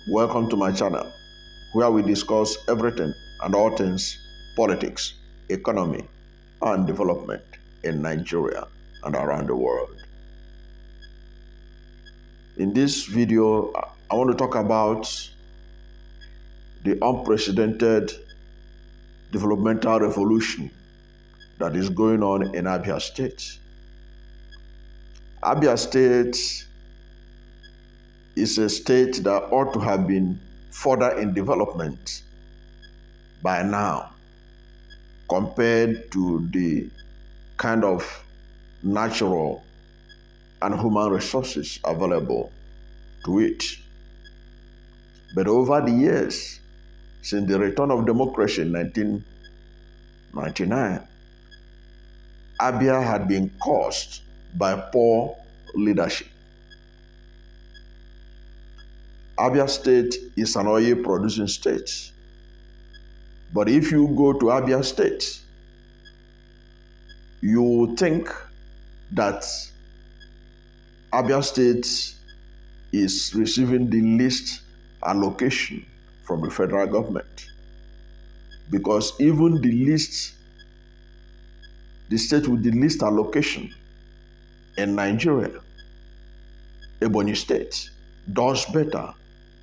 Welcome to my channel, where we discuss everything and all things politics, economy, and development in Nigeria and around the world. In this video, I want to talk about the unprecedented developmental revolution that is going on in Abia State. Abia State is a state that ought to have been further in development by now compared to the kind of natural and human resources available to it. But over the years, since the return of democracy in 1999, Abia had been caused by poor leadership. Abia State is an oil producing state. But if you go to Abia State, you will think that Abia State is receiving the least allocation from the federal government. Because even the state with the least allocation in Nigeria, Ebonyi State, does better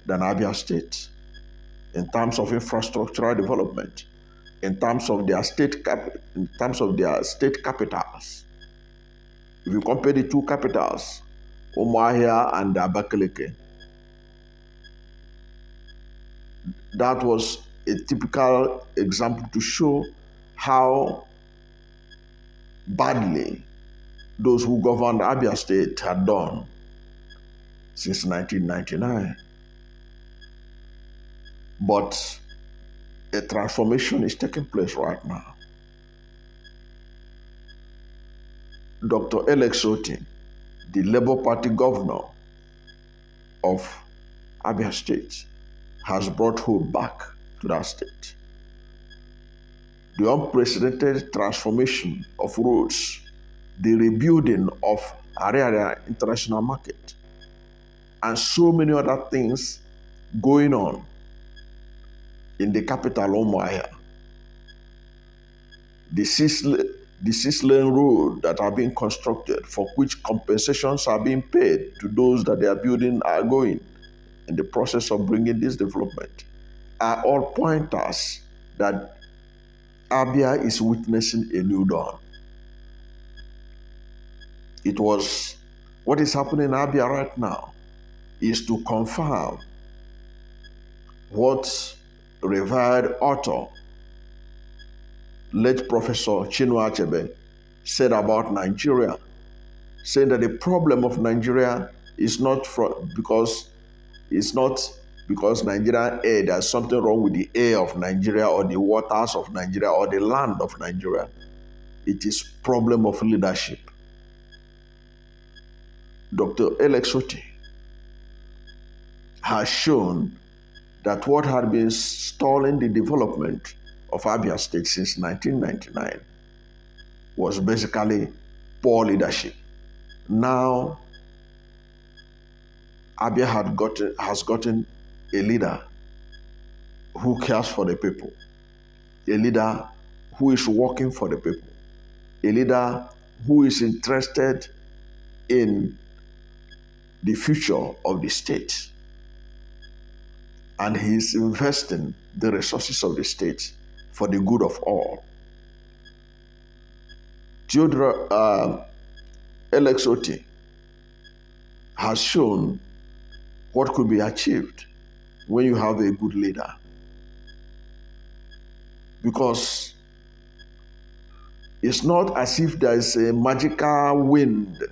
than Abia State in terms of infrastructural development, in terms of their state capitals. If you compare the two capitals, Umuahia and Abakaliki, that was a typical example to show how badly those who governed Abia State had done since 1999. But a transformation is taking place right now. Dr. Alex Otti, the Labour Party governor of Abia State, has brought hope back to that state. The unprecedented transformation of roads, the rebuilding of Area International Market, and so many other things going on in the capital, Umuahia. The six-lane road that are being constructed, for which compensations are being paid to those that they are building are going in the process of bringing this development, are all pointers that Abia is witnessing a new dawn. What is happening in Abia right now is to confirm what revered author, late Professor Chinua Achebe, said about Nigeria, saying that the problem of Nigeria is not because Nigerian air, there's something wrong with the air of Nigeria or the waters of Nigeria or the land of Nigeria. It is problem of leadership. Dr. Alex Otti has shown that what had been stalling the development of Abia State since 1999 was basically poor leadership. Now, Abia has gotten a leader who cares for the people, a leader who is working for the people, a leader who is interested in the future of the state. And he is investing the resources of the state for the good of all. Theodore Alex Otti has shown what could be achieved when you have a good leader. Because it's not as if there is a magical wind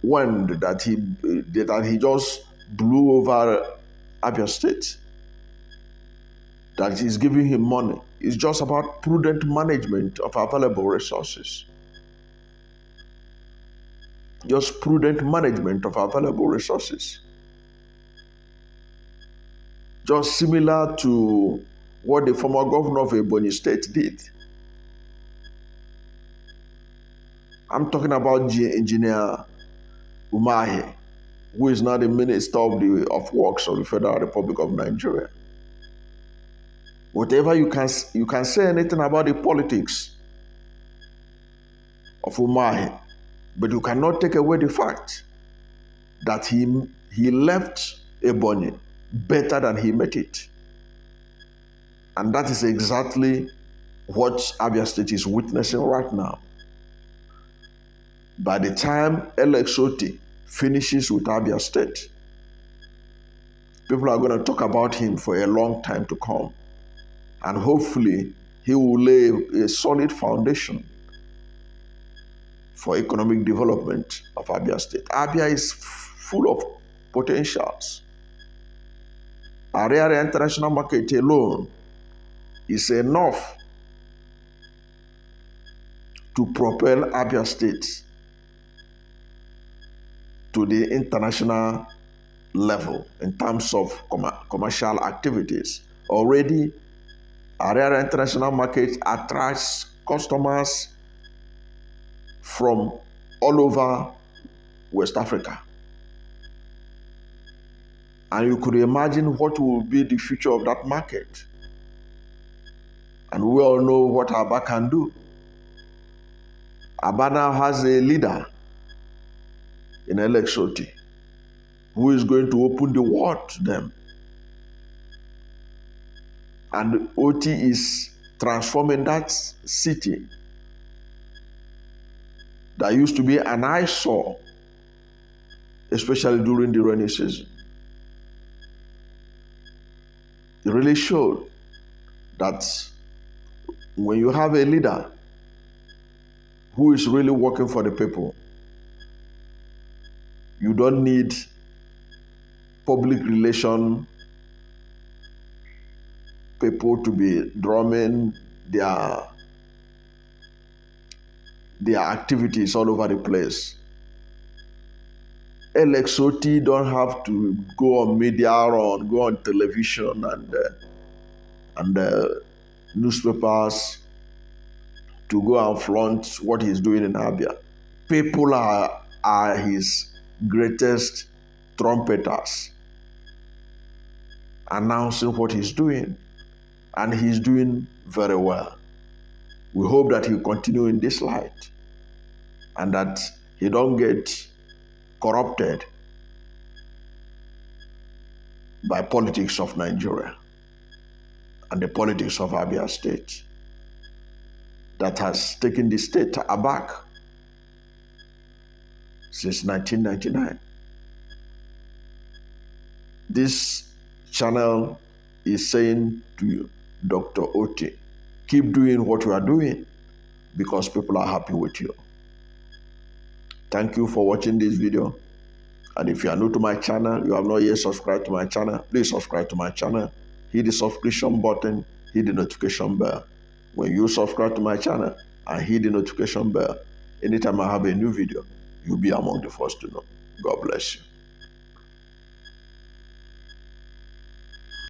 that he just blew over Abia State, that is giving him money. It's just about prudent management of available resources. Just prudent management of available resources. Just similar to what the former governor of Ebonyi State did. I'm talking about Engineer Umahi. who is now the Minister of Works of the Federal Republic of Nigeria. Whatever you can say anything about the politics of Umahi, but you cannot take away the fact that he left Ebonyi better than he met it. And that is exactly what Abia State is witnessing right now. By the time Alex Otti finishes with Abia State, people are going to talk about him for a long time to come. And hopefully, he will lay a solid foundation for economic development of Abia State. Abia is full of potentials. Area international market alone is enough to propel Abia State to the international level in terms of commercial activities. Already, Area international market attracts customers from all over West Africa. And you could imagine what will be the future of that market. And we all know what Aba can do. Aba now has a leader in Alex Otti who is going to open the world to them. And Otti is transforming that city that used to be an eyesore, especially during the rainy season. It really showed that when you have a leader who is really working for the people, you don't need public relation people to be drumming their activities all over the place. Alex Otti don't have to go on media or go on television and newspapers to go and flaunt what he's doing in Abia. People are his greatest trumpeters, announcing what he's doing, and he's doing very well. We hope that he'll continue in this light and that he don't get corrupted by politics of Nigeria and the politics of Abia State that has taken the state aback since 1999. This channel is saying to you, Dr. Otti, keep doing what you are doing because people are happy with you. Thank you for watching this video. And if you are new to my channel, you have not yet subscribed to my channel, please subscribe to my channel. Hit the subscription button, hit the notification bell. When you subscribe to my channel and hit the notification bell, anytime I have a new video, you'll be among the first to know. God bless you.